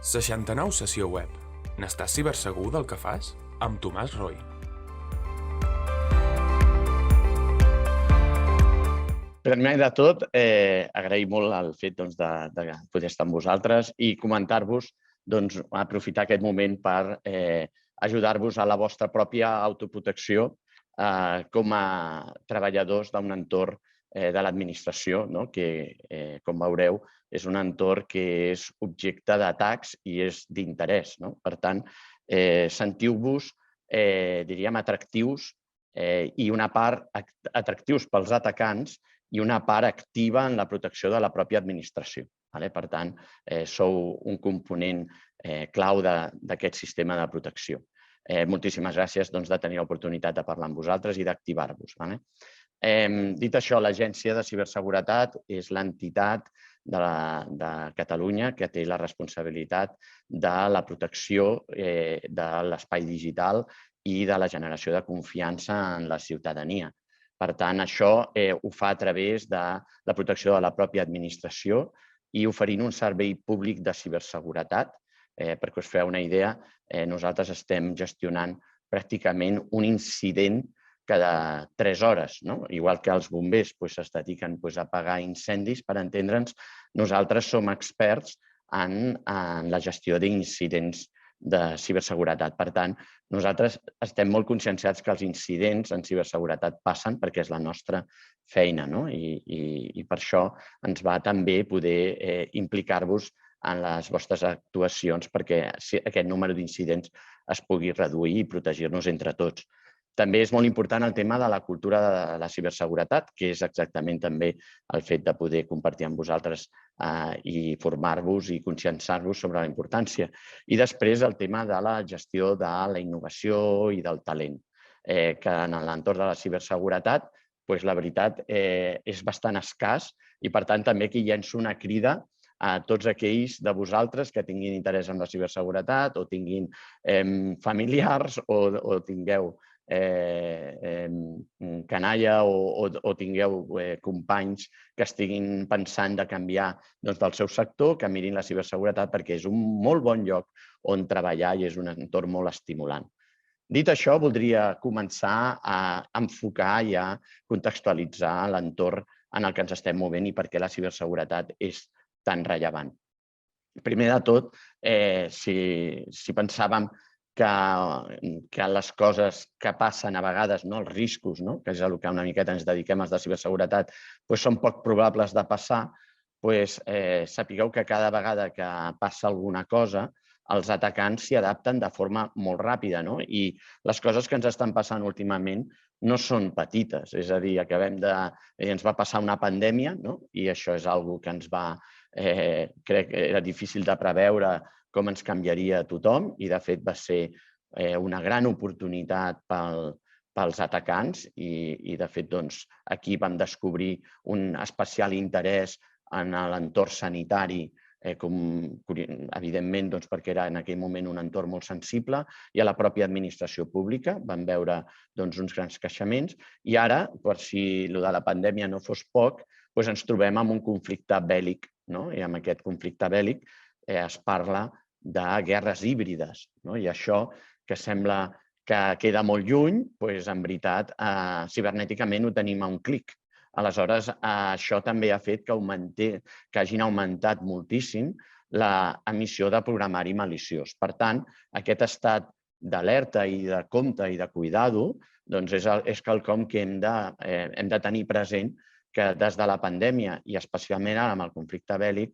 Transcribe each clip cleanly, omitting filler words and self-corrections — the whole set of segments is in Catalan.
69 sessió web. N'estàs cibersegur del que fas? Amb Tomàs Roy. Primer de tot, agrair molt el fet de poder estar amb vosaltres i comentar-vos, aprofitar aquest moment per ajudar-vos a la vostra pròpia autoprotecció com a treballadors d'un entorn de l'administració, que, com veureu, és un entorn que és objecte d'atacs i és d'interès. Per tant, sentiu-vos, diríem, atractius i una part atractius pels atacants i una part activa en la protecció de la pròpia administració. Per tant, sou un component clau d'aquest sistema de protecció. Moltíssimes gràcies de tenir l'oportunitat de parlar amb vosaltres i d'activar-vos. Dit això, l'Agència de Ciberseguretat és l'entitat de Catalunya que té la responsabilitat de la protecció de l'espai digital i de la generació de confiança en la ciutadania. Per tant, això ho fa a través de la protecció de la pròpia administració i oferint un servei públic de ciberseguretat. Perquè us feu una idea, nosaltres estem gestionant pràcticament un incident cada 3 hores. Igual que els bombers es dediquen a apagar incendis, per entendre'ns, nosaltres som experts en la gestió d'incidents de ciberseguretat. Per tant, nosaltres estem molt conscienciats que els incidents en ciberseguretat passen perquè és la nostra feina i per això ens va també poder implicar-vos en les vostres actuacions perquè aquest número d'incidents es pugui reduir i protegir-nos entre tots. També és molt important el tema de la cultura de la ciberseguretat, que és exactament també el fet de poder compartir amb vosaltres i formar-vos i conscienciar-vos sobre la importància. I després el tema de la gestió de la innovació i del talent, que en l'entorn de la ciberseguretat, la veritat, és bastant escàs i, per tant, també aquí llenço una crida a tots aquells de vosaltres que tinguin interès en la ciberseguretat o tinguin familiars o tingueu canalla o tingueu companys que estiguin pensant de canviar del seu sector, que mirin la ciberseguretat perquè és un molt bon lloc on treballar i és un entorn molt estimulant. Dit això, voldria començar a enfocar i a contextualitzar l'entorn en el que ens estem movent i per què la ciberseguretat és tan rellevant. Primer de tot, si pensàvem que les coses que passen a vegades, els riscos, que és el que una miqueta ens dediquem als de ciberseguretat, són poc probables de passar, sapigueu que cada vegada que passa alguna cosa, els atacants s'hi adapten de forma molt ràpida i les coses que ens estan passant últimament no són petites. És a dir, ens va passar una pandèmia i això és una cosa que ens va, crec que era difícil de preveure com ens canviaria a tothom i, de fet, va ser una gran oportunitat pels atacants i, de fet, aquí vam descobrir un especial interès en l'entorn sanitari, evidentment perquè era en aquell moment un entorn molt sensible, i a la pròpia administració pública vam veure uns grans creixements i ara, per si el de la pandèmia no fos poc, ens trobem amb un conflicte bèl·lic i amb aquest conflicte bèl·lic es parla de guerres híbrides. I això, que sembla que queda molt lluny, en veritat, cibernèticament ho tenim a un clic. Aleshores, això també ha fet que hagin augmentat moltíssim l'emissió de programari maliciós. Per tant, aquest estat d'alerta i de compte i de cuidado és quelcom que hem de tenir present, que des de la pandèmia i especialment ara amb el conflicte bèl·lic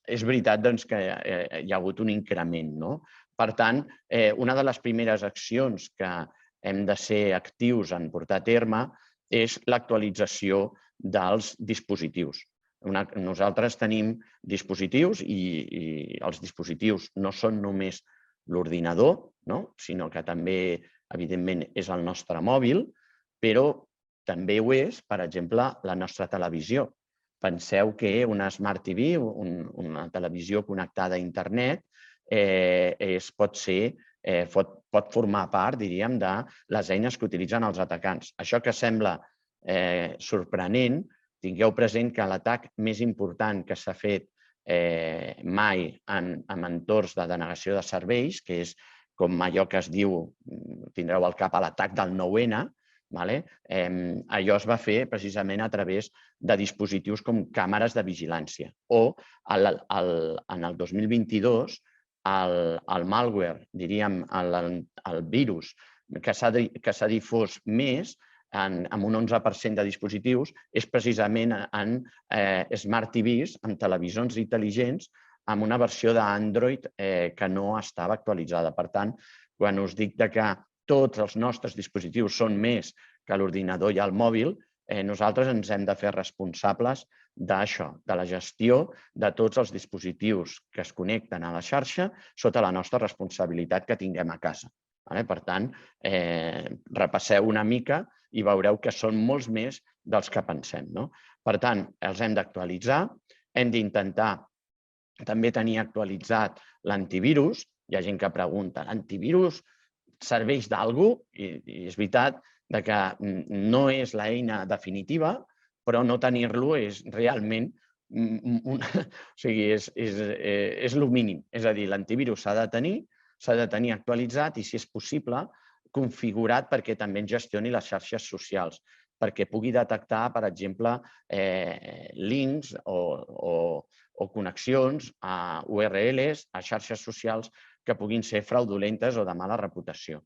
és veritat que hi ha hagut un increment. Per tant, una de les primeres accions que hem de ser actius en portar a terme és l'actualització dels dispositius. Nosaltres tenim dispositius i els dispositius no són només l'ordinador, sinó que també, evidentment, és el nostre mòbil, però també ho és, per exemple, la nostra televisió. Penseu que una Smart TV, una televisió connectada a internet, pot formar part, diríem, de les eines que utilitzen els atacants. Això que sembla sorprenent, tingueu present que l'atac més important que s'ha fet mai en entorns de denegació de serveis, que és com allò que es diu, tindreu al cap, l'atac del 9N, allò es va fer precisament a través de dispositius com càmeres de vigilància. O en el 2022, el malware, diríem, el virus que s'ha difós més amb un 11% de dispositius és precisament en Smart TVs, amb televisors intel·ligents, amb una versió d'Android que no estava actualitzada. Per tant, quan us dic que tots els nostres dispositius són més que l'ordinador i el mòbil, nosaltres ens hem de fer responsables d'això, de la gestió de tots els dispositius que es connecten a la xarxa sota la nostra responsabilitat que tinguem a casa. Per tant, repasseu una mica i veureu que són molts més dels que pensem. Per tant, els hem d'actualitzar, hem d'intentar també tenir actualitzat l'antivirus. Hi ha gent que pregunta, l'antivirus serveix d'algú? I és veritat que no és l'eina definitiva, però no tenir-lo és realment és el mínim. És a dir, l'antivirus s'ha de tenir actualitzat i, si és possible, configurat perquè també en gestioni les xarxes socials, perquè pugui detectar, per exemple, links o connexions a URLs, a xarxes socials que puguin ser fraudulentes o de mala reputació.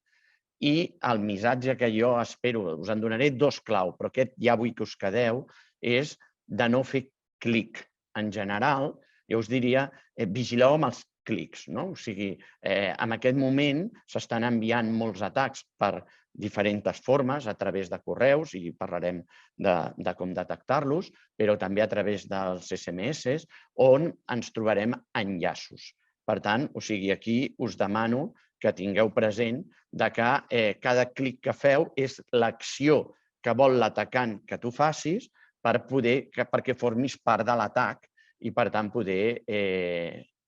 I el missatge que jo espero, us en donaré dos clau, però aquest ja vull que us quedeu, és de no fer clic. En general, jo us diria, vigileu amb els clics. O sigui, en aquest moment s'estan enviant molts atacs per diferents formes, a través de correus, i parlarem de com detectar-los, però també a través dels SMS, on ens trobarem enllaços. Per tant, aquí us demano que tingueu present que cada clic que feu és l'acció que vol l'atacant que tu facis perquè formis part de l'atac i, per tant, poder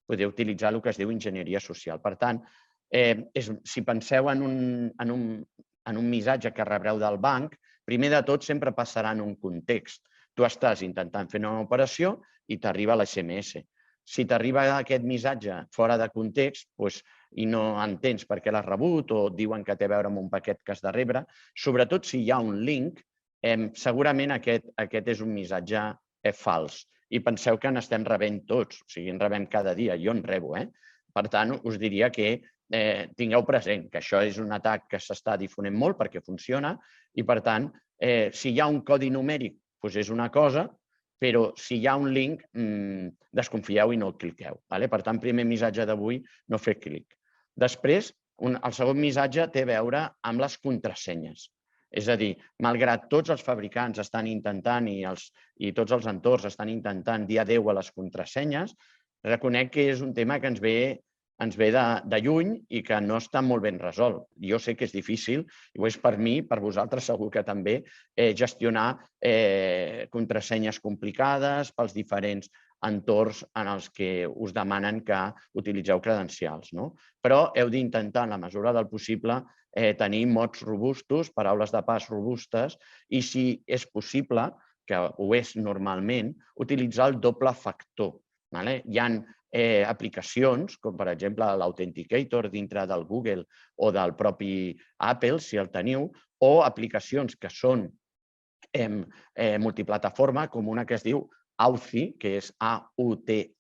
utilitzar el que es diu enginyeria social. Per tant, si penseu en un missatge que rebreu del banc, primer de tot sempre passarà en un context. Tu estàs intentant fer una operació i t'arriba l'SMS. Si t'arriba aquest missatge fora de context i no entens per què l'has rebut o et diuen que té a veure amb un paquet que has de rebre, sobretot si hi ha un link, segurament aquest és un missatge fals. I penseu que n'estem rebent tots, o sigui, en rebem cada dia, jo en rebo. Per tant, us diria que tingueu present que això és un atac que s'està difonent molt perquè funciona i, per tant, si hi ha un codi numèric, és una cosa, però si hi ha un link, desconfieu i no el cliqueu. Per tant, primer missatge d'avui, no fer clic. Després, el segon missatge té a veure amb les contrasenyes. És a dir, malgrat tots els fabricants estan intentant i tots els entorns estan intentant dir adéu a les contrasenyes, reconec que és un tema que ens ve de lluny i que no està molt ben resolt. Jo sé que és difícil, i ho és per mi, per vosaltres segur que també, gestionar contrasenyes complicades pels diferents entorns en els que us demanen que utilitzeu credencials. Però heu d'intentar, en la mesura del possible, tenir mots robustos, paraules de pas robustes, i, si és possible, que ho és normalment, utilitzar el doble factor. Hi ha aplicacions, com per exemple l'Authenticator dintre del Google o del propi Apple, si el teniu, o aplicacions que són multiplataforma, com una que es diu Authy, que és AUTHY,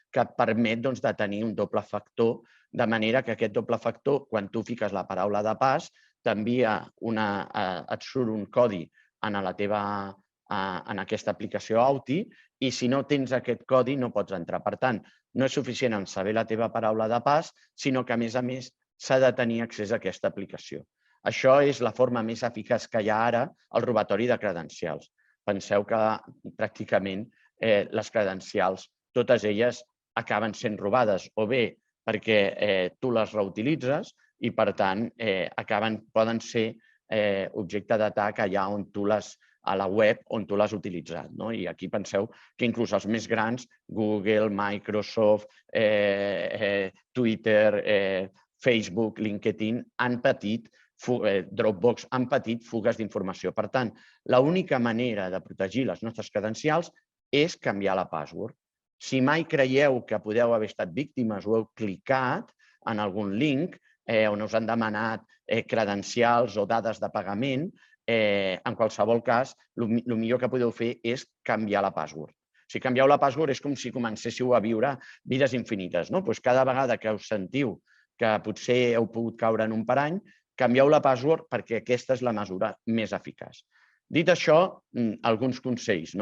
que et permet de tenir un doble factor, de manera que aquest doble factor, quan tu fiques la paraula de pas, et surt un codi en aquesta aplicació Authy, i si no tens aquest codi no pots entrar. Per tant, no és suficient en saber la teva paraula de pas, sinó que, a més, s'ha de tenir accés a aquesta aplicació. Això és la forma més eficaç que hi ha ara, el robatori de credencials. Penseu que pràcticament les credencials, totes elles, acaben sent robades, o bé perquè tu les reutilitzes i, per tant, poden ser objecte d'atac allà on tu a la web on tu l'has utilitzat. I aquí penseu que inclús els més grans, Google, Microsoft, Twitter, Facebook, LinkedIn, han patit, Dropbox, han patit fugues d'informació. Per tant, l'única manera de protegir les nostres credencials és canviar la password. Si mai creieu que podeu haver estat víctimes o heu clicat en algun link on us han demanat credencials o dades de pagament, en qualsevol cas, el millor que podeu fer és canviar la password. Si canvieu la password és com si comencéssiu a viure vides infinites. Cada vegada que us sentiu que potser heu pogut caure en un parany, canvieu la password perquè aquesta és la mesura més eficaç. Dit això, alguns consells.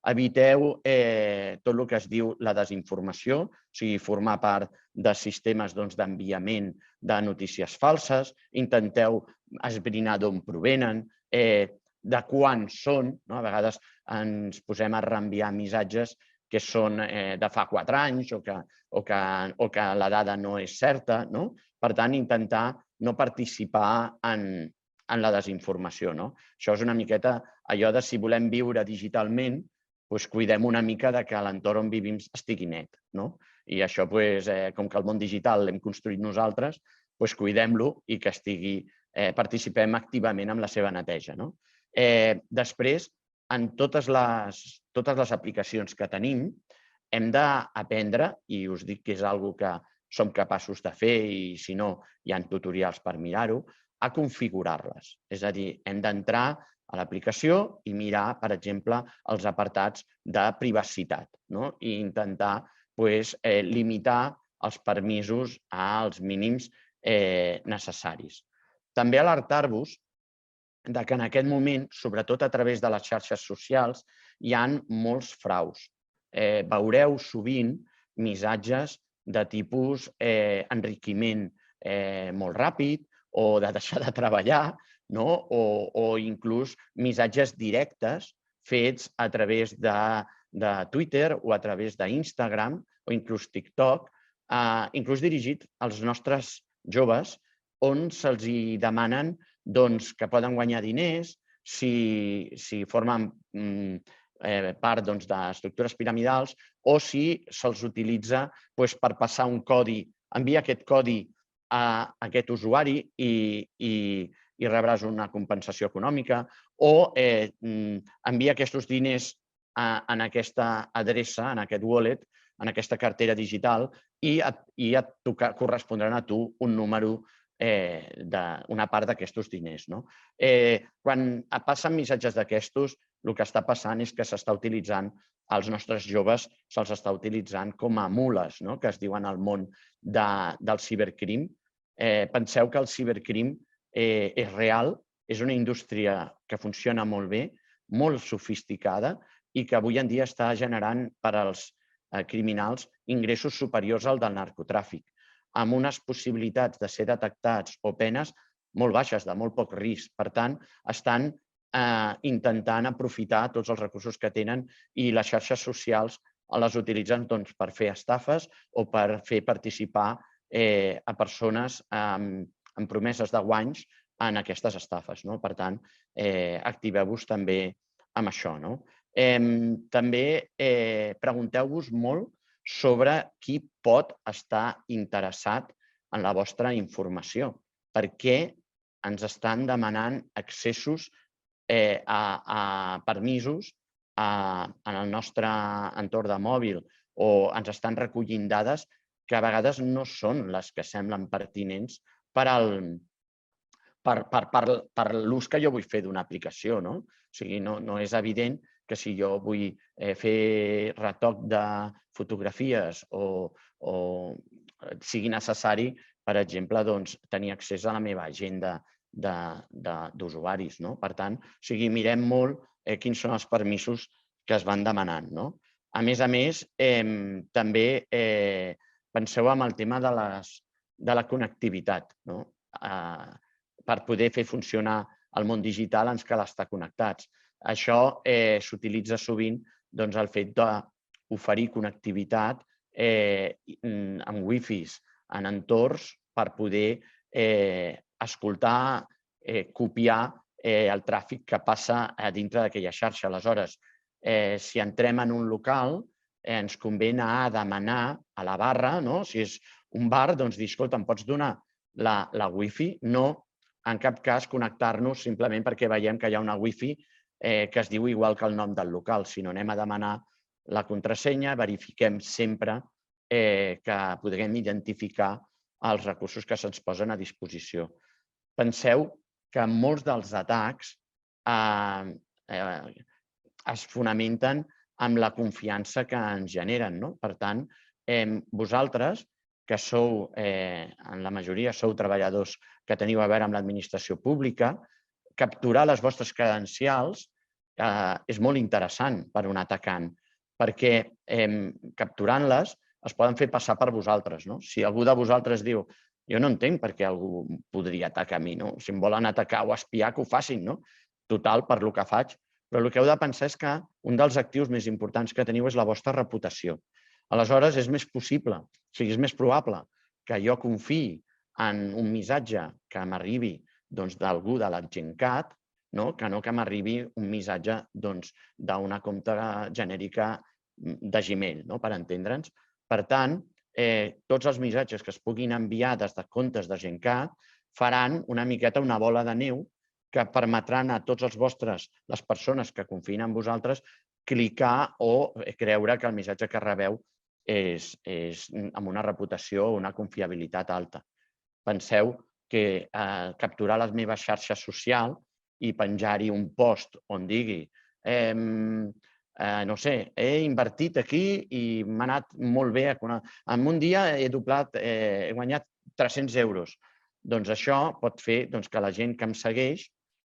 Eviteu tot el que es diu la desinformació, o sigui, formar part de sistemes d'enviament de notícies falses, intenteu esbrinar d'on provenen, de quan són. A vegades ens posem a reenviar missatges que són de fa 4 anys o que la dada no és certa. Per tant, intentar no participar en la desinformació. Això és una miqueta allò de si volem viure digitalment, cuidem una mica que l'entorn on vivim estigui net. I això, com que el món digital l'hem construït nosaltres, cuidem-lo i que participem activament en la seva neteja. Després, en totes les aplicacions que tenim, hem d'aprendre, i us dic que és una cosa que som capaços de fer i, si no, hi ha tutorials per mirar-ho, a configurar-les. És a dir, hem d'entrar a l'aplicació i mirar, per exemple, els apartats de privacitat i intentar limitar els permisos als mínims necessaris. També alertar-vos que en aquest moment, sobretot a través de les xarxes socials, hi ha molts fraus. Veureu sovint missatges de tipus enriquiment molt ràpid o de deixar de treballar, o inclús missatges directes fets a través de Twitter o a través d'Instagram o inclús TikTok, inclús dirigit als nostres joves, on se'ls demanen que poden guanyar diners si formen part d'estructures piramidals o si se'ls utilitza per passar un codi. Envia aquest codi a aquest usuari i rebràs una compensació econòmica, o envia aquests diners en aquesta adreça, en aquest wallet, en aquesta cartera digital, i et correspondran a tu un número d'una part d'aquests diners. Quan passen missatges d'aquestos, el que està passant és que s'està utilitzant, als nostres joves se'ls està utilitzant com a mules, que es diuen al món del cibercrim. Penseu que el cibercrim és real, és una indústria que funciona molt bé, molt sofisticada i que avui en dia està generant per als criminals ingressos superiors al del narcotràfic, amb unes possibilitats de ser detectats o penes molt baixes, de molt poc risc. Per tant, estan intentant aprofitar tots els recursos que tenen i les xarxes socials les utilitzen per fer estafes o per fer participar a persones amb promeses de guanys en aquestes estafes. Per tant, activeu-vos també amb això. També pregunteu-vos molt sobre qui pot estar interessat en la vostra informació. Per què ens estan demanant accessos a permisos en el nostre entorn de mòbil o ens estan recollint dades que a vegades no són les que semblen pertinents per l'ús que jo vull fer d'una aplicació. O sigui, no és evident que si jo vull fer retoc de fotografies o sigui necessari, per exemple, tenir accés a la meva agenda d'usuaris. Per tant, mirem molt quins són els permisos que es van demanant. A més, també penseu en el tema de la connectivitat. Per poder fer funcionar el món digital ens cal estar connectats. Això s'utilitza sovint el fet d'oferir connectivitat amb wifis en entorns per poder escoltar, copiar el tràfic que passa a dintre d'aquella xarxa. Aleshores, si entrem en un local, ens convé anar a demanar a la barra, si és un bar, doncs dir, escolta, em pots donar la wifi? No, en cap cas, connectar-nos simplement perquè veiem que hi ha una wifi que es diu igual que el nom del local, sinó anem a demanar la contrasenya, verifiquem sempre que podrem identificar els recursos que se'ns posen a disposició. Penseu que molts dels atacs es fonamenten amb la confiança que ens generen. Per tant, vosaltres, que sou, en la majoria, sou treballadors que teniu a veure amb l'administració pública, capturar les vostres credencials és molt interessant per a un atacant, perquè capturant-les es poden fer passar per vosaltres. Si algú de vosaltres diu jo no entenc per què algú podria atacar a mi, si em volen atacar o espiar, que ho facin, total, per lo que faig. Però el que heu de pensar és que un dels actius més importants que teniu és la vostra reputació. Aleshores, és més possible, és més probable que jo confiï en un missatge que m'arribi d'algú de l'Agentcat que no que m'arribi un missatge d'una compte genèrica de Gmail, per entendre'ns. Per tant, tots els missatges que es puguin enviar des de comptes de Gencat faran una miqueta una bola de neu que permetran a tots les persones que confiïn en vosaltres clicar o creure que el missatge que rebeu és amb una reputació o una confiabilitat alta. Penseu que capturar la meva xarxa social i penjar-hi un post on digui no sé, he invertit aquí i m'ha anat molt bé. En un dia he guanyat 300 euros. Doncs això pot fer que la gent que em segueix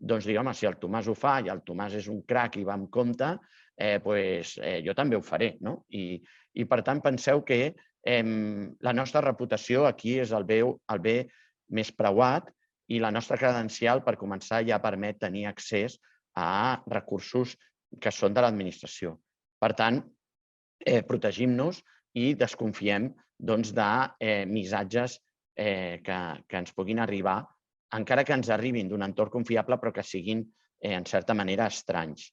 digui, home, si el Tomàs ho fa i el Tomàs és un crac i va amb compte, doncs jo també ho faré. I per tant, penseu que la nostra reputació aquí és el bé més preuat i la nostra credencial, per començar, ja permet tenir accés a recursos que són de l'administració. Per tant, protegim-nos i desconfiem de missatges que ens puguin arribar, encara que ens arribin d'un entorn confiable, però que siguin, en certa manera, estranys.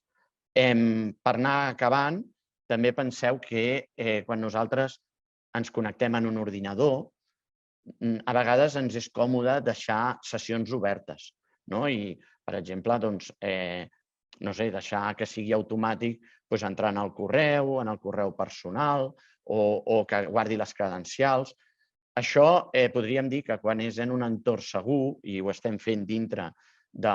Per anar acabant, també penseu que quan nosaltres ens connectem en un ordinador, a vegades ens és còmode deixar sessions obertes. I, per exemple, no sé, deixar que sigui automàtic entrar en el correu personal o que guardi les credencials. Això podríem dir que quan és en un entorn segur i ho estem fent dintre de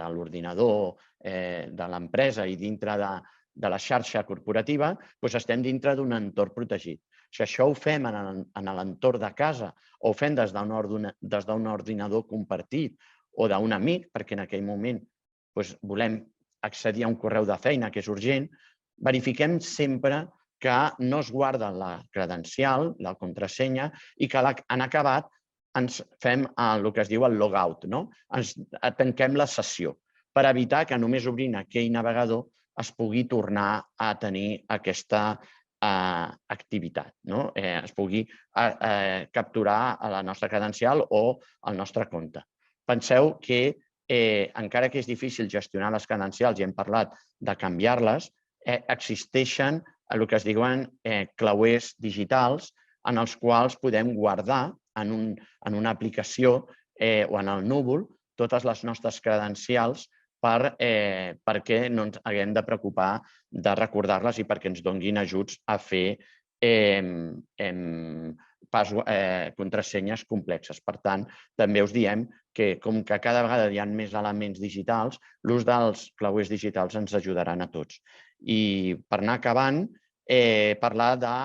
l'ordinador de l'empresa i dintre de la xarxa corporativa, estem dintre d'un entorn protegit. Si això ho fem en l'entorn de casa o ho fem des d'un ordinador compartit o d'un amic, perquè en aquell moment volem accedir a un correu de feina que és urgent, verifiquem sempre que no es guarda la credencial, la contrasenya, i que en acabat ens fem el que es diu el logout, ens tanquem la sessió, per evitar que només obrint aquell navegador es pugui tornar a tenir aquesta activitat, es pugui capturar la nostra credencial o el nostre compte. Penseu que encara que és difícil gestionar les credencials i hem parlat de canviar-les, existeixen el que es diuen clauers digitals en els quals podem guardar en una aplicació o en el núvol totes les nostres credencials perquè no ens haguem de preocupar de recordar-les i perquè ens donguin ajuts a fer contrasenyes complexes. Per tant, també us diem que com que cada vegada hi ha més elements digitals, l'ús dels clauers digitals ens ajudaran a tots. I per anar acabant, parlar de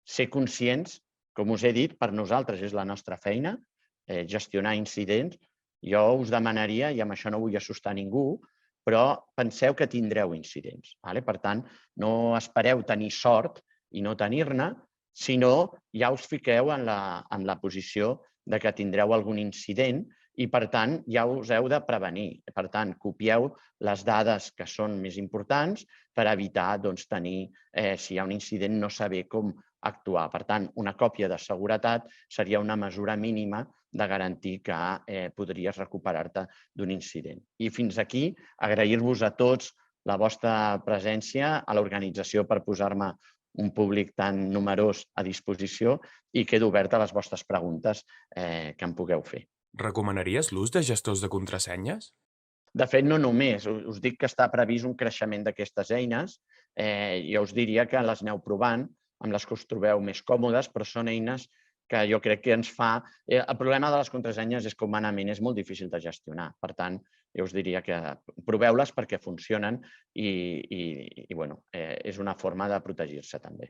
ser conscients, com us he dit, per nosaltres és la nostra feina, gestionar incidents. Jo us demanaria, i amb això no vull assustar ningú, però penseu que tindreu incidents. Per tant, no espereu tenir sort i no tenir-ne, sinó ja us fiqueu en la posició que tindreu algun incident i, per tant, ja us heu de prevenir. Per tant, copieu les dades que són més importants per evitar tenir, si hi ha un incident, no saber com actuar. Per tant, una còpia de seguretat seria una mesura mínima de garantir que podries recuperar-te d'un incident. I fins aquí, agrair-vos a tots la vostra presència a l'organització per posar-me un públic tan numerós a disposició i quedo obert a les vostres preguntes que em pugueu fer. Recomanaries l'ús de gestors de contrasenyes? De fet, no només. Us dic que està previst un creixement d'aquestes eines. Jo us diria que les aneu provant, amb les que us trobeu més còmodes, però són eines que jo crec que ens fa... El problema de les contrasenyes és que humanament és molt difícil de gestionar. Per tant, jo us diria que proveu-les perquè funcionen i és una forma de protegir-se també.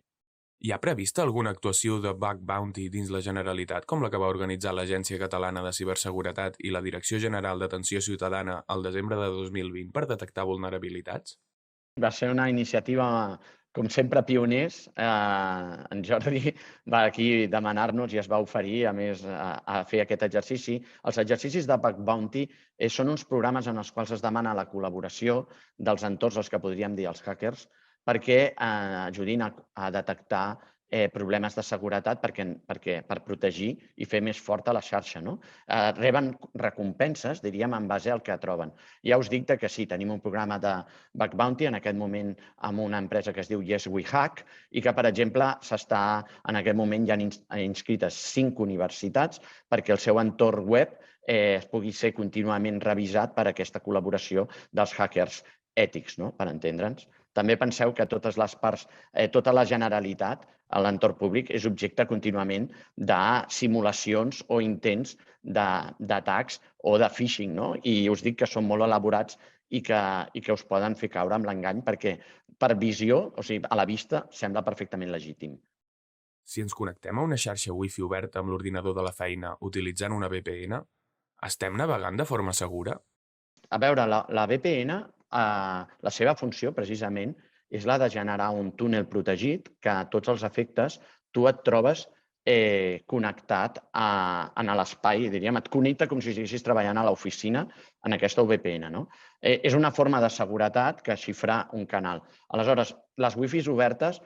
Hi ha prevista alguna actuació de bug bounty dins la Generalitat, com la que va organitzar l'Agència Catalana de Ciberseguretat i la Direcció General d'Atenció Ciutadana al desembre de 2020 per detectar vulnerabilitats? Va ser una iniciativa, com sempre, pioners. En Jordi va aquí demanar-nos i es va oferir, a més, a fer aquest exercici. Els exercicis de Bug Bounty són uns programes en els quals es demana la col·laboració dels entorns, els que podríem dir els hackers, perquè ajudin a detectar problemes de seguretat per protegir i fer més forta la xarxa. Reben recompenses, diríem, en base al que troben. Ja us dic que sí, tenim un programa de Bug Bounty en aquest moment amb una empresa que es diu Yes We Hack i que, per exemple, en aquest moment ja han inscrites 5 universitats perquè el seu entorn web es pugui ser contínuament revisat per aquesta col·laboració dels hackers ètics, per entendre'ns. També penseu que totes les parts, tota la Generalitat, a l'entorn públic, és objecte contínuament de simulacions o intents d'atacs o de phishing. I us dic que són molt elaborats i que us poden fer caure amb l'engany perquè per visió, o sigui, a la vista, sembla perfectament legítim. Si ens connectem a una xarxa Wi-Fi oberta amb l'ordinador de la feina utilitzant una VPN, estem navegant de forma segura? A veure, la VPN, la seva funció, precisament, és la de generar un túnel protegit que a tots els efectes tu et trobes connectat en l'espai, diríem, et connecta com si estiguessis treballant a l'oficina en aquesta VPN. És una forma de seguretat que xifrar un canal. Aleshores, les Wi-Fis obertes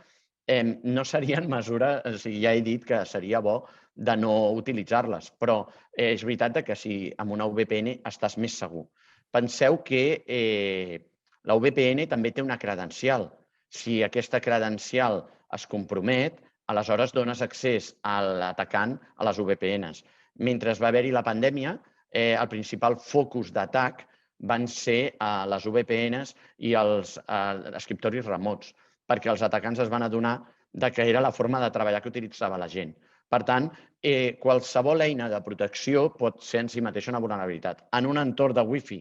no serien mesura, o sigui, ja he dit que seria bo de no utilitzar-les, però és veritat que si amb una VPN estàs més segur. Penseu que la VPN també té una credencial. Si aquesta credencial es compromet, aleshores dones accés a l'atacant a les VPNs. Mentre va haver-hi la pandèmia, el principal focus d'atac van ser les VPNs i els escriptoris remots, perquè els atacants es van adonar que era la forma de treballar que utilitzava la gent. Per tant, qualsevol eina de protecció pot ser en si mateixa una vulnerabilitat. En un entorn de Wi-Fi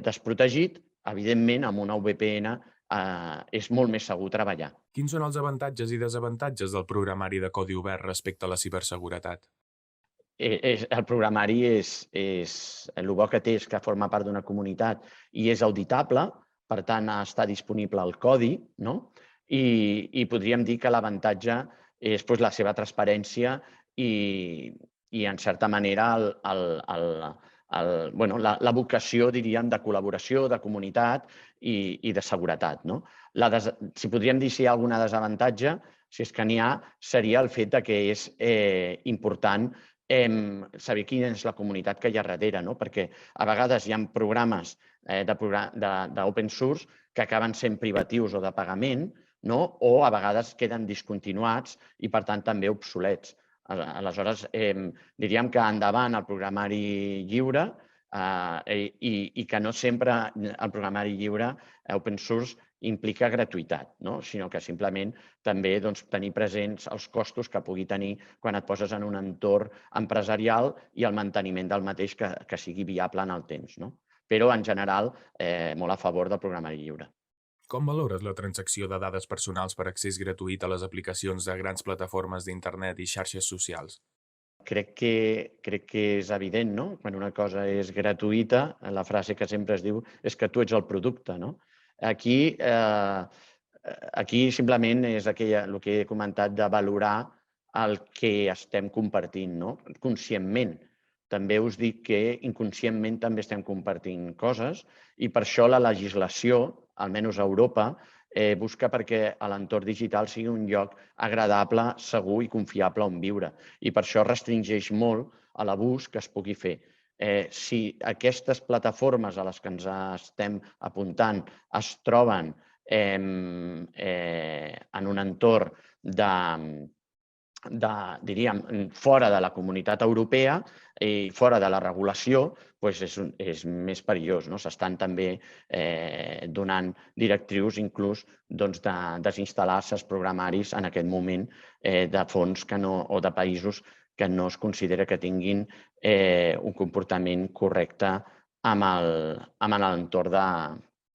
desprotegit, evidentment, amb una VPN és molt més segur treballar. Quins són els avantatges i desavantatges del programari de codi obert respecte a la ciberseguretat? El programari el bo que té és que forma part d'una comunitat i és auditable, per tant, està disponible el codi, i podríem dir que l'avantatge és la seva transparència i, en certa manera, la vocació, diríem, de col·laboració, de comunitat i de seguretat. Si podríem dir si hi ha algun desavantatge, si és que n'hi ha, seria el fet que és important saber quina és la comunitat que hi ha darrere, perquè a vegades hi ha programes d'open source que acaben sent privatius o de pagament, o a vegades queden discontinuats i, per tant, també obsolets. Aleshores, diríem que endavant el programari lliure i que no sempre el programari lliure, open source, implica gratuïtat, sinó que simplement també tenir presents els costos que pugui tenir quan et poses en un entorn empresarial i el manteniment del mateix que sigui viable en el temps. Però, en general, molt a favor del programari lliure. Com valores la transacció de dades personals per accés gratuït a les aplicacions de grans plataformes d'internet i xarxes socials? Crec que és evident, quan una cosa és gratuïta, la frase que sempre es diu és que tu ets el producte. Aquí simplement és el que he comentat de valorar el que estem compartint, conscientment. També us dic que inconscientment també estem compartint coses i per això la legislació, almenys a Europa, busca perquè l'entorn digital sigui un lloc agradable, segur i confiable on viure. I per això restringeix molt l'abús que es pugui fer. Si aquestes plataformes a les que ens estem apuntant es troben en un entorn diríem, fora de la comunitat europea i fora de la regulació, doncs és més perillós. No? S'estan també donant directrius inclús de desinstal·lar certs programaris en aquest moment de fons o de països que no es considera que tinguin un comportament correcte amb l'entorn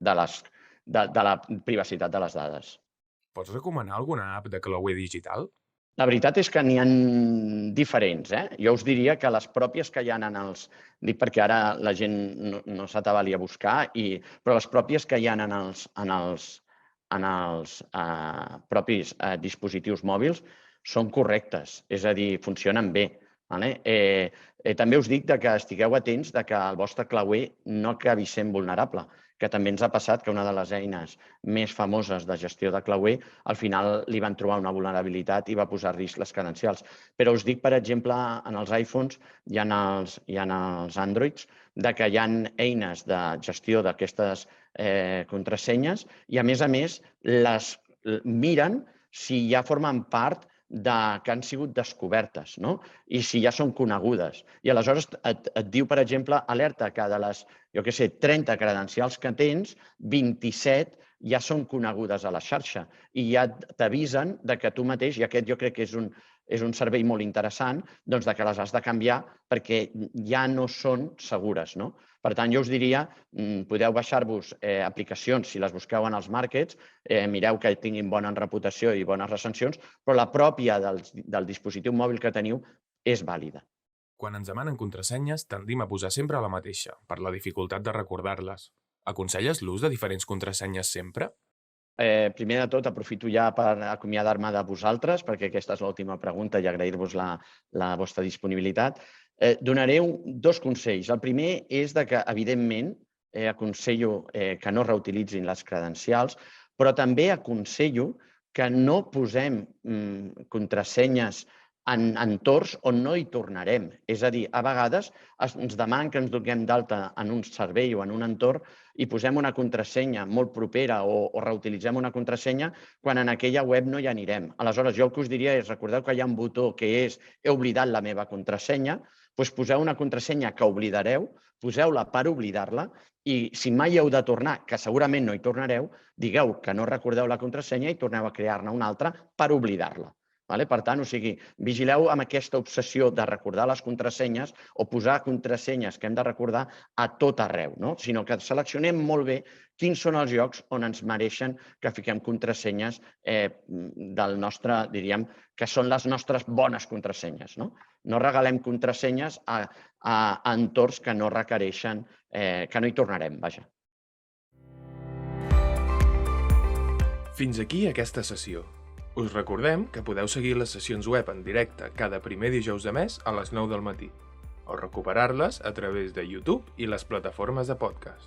de la privacitat de les dades. Pots recomanar alguna app de clauer digital? La veritat és que n'hi ha diferents. Jo us diria que les pròpies que hi ha en els... Dic perquè ara la gent no s'atabali a buscar, però les pròpies que hi ha en els propis dispositius mòbils són correctes, és a dir, funcionen bé. També us dic que estigueu atents que el vostre clauer no acabi sent vulnerable, que també ens ha passat que una de les eines més famoses de gestió de clauer al final li van trobar una vulnerabilitat i va posar a risc les credencials. Però us dic, per exemple, en els iPhones i en els Androids, que hi ha eines de gestió d'aquestes contrasenyes i, a més, les miren si ja formen part que han sigut descobertes, no? I si ja són conegudes. I aleshores et diu, per exemple, alerta que de les, 30 credencials que tens, 27 ja són conegudes a la xarxa i ja t'avisen que tu mateix, i aquest jo crec que és un servei molt interessant, que les has de canviar perquè ja no són segures, no? Per tant, jo us diria, podeu baixar-vos aplicacions, si les busqueu en els markets, mireu que tinguin bona reputació i bones recensions, però la pròpia del dispositiu mòbil que teniu és vàlida. Quan ens demanen contrasenyes, tendim a posar sempre la mateixa, per la dificultat de recordar-les. Aconselles l'ús de diferents contrasenyes sempre? Primer de tot, aprofito ja per acomiadar-me de vosaltres, perquè aquesta és l'última pregunta i agrair-vos la vostra disponibilitat. Donaré 2 consells. El primer és que, evidentment, aconsello que no reutilitzin les credencials, però també aconsello que no posem contrasenyes en entorns on no hi tornarem. És a dir, a vegades ens demanen que ens donem d'alta en un servei o en un entorn i posem una contrasenya molt propera o reutilitzem una contrasenya quan en aquella web no hi anirem. Aleshores, jo el que us diria és, recordeu que hi ha un botó que és he oblidat la meva contrasenya, doncs poseu una contrasenya que oblidareu, poseu-la per oblidar-la i si mai heu de tornar, que segurament no hi tornareu, digueu que no recordeu la contrasenya i torneu a crear-ne una altra per oblidar-la. Per tant, vigileu amb aquesta obsessió de recordar les contrasenyes o posar contrasenyes que hem de recordar a tot arreu, sinó que seleccionem molt bé quins són els llocs on ens mereixen que fiquem contrasenyes del nostre, diríem, que són les nostres bones contrasenyes. No regalem contrasenyes a entorns que no requereixen, que no hi tornarem, vaja. Fins aquí aquesta sessió. Us recordem que podeu seguir les sessions web en directe cada primer dijous de mes a les 9 del matí, o recuperar-les a través de YouTube i les plataformes de podcast.